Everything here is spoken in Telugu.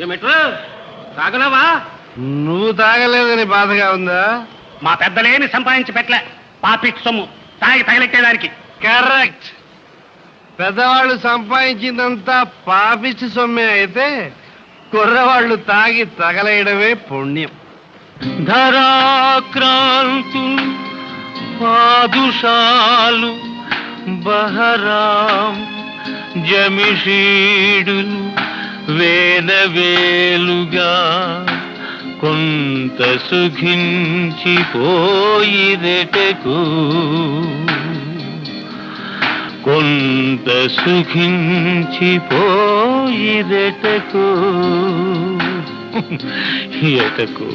ఏమిట్రా తాగలేవా? నువ్వు తాగలేదని బాధగా ఉందా? మా పెద్దలేని సంపాదించి పెట్టలే పాపిట్ సొమ్ము తాగి తగలెట్టేదానికి. కరెక్ట్. పెద్దవాళ్ళు సంపాదించిందంతా పాపిచ్చి సొమ్మే అయితే కుర్రవాళ్ళు తాగి తగలేయడమే పుణ్యం. ధరాక్రాంతులు పాదుషాలు బహరాం జమిషీడులు వేలవేలుగా కొంత సుఖించిపోయిరెటకు కొంత సుఖించిపోయిరెటకు ఎటకు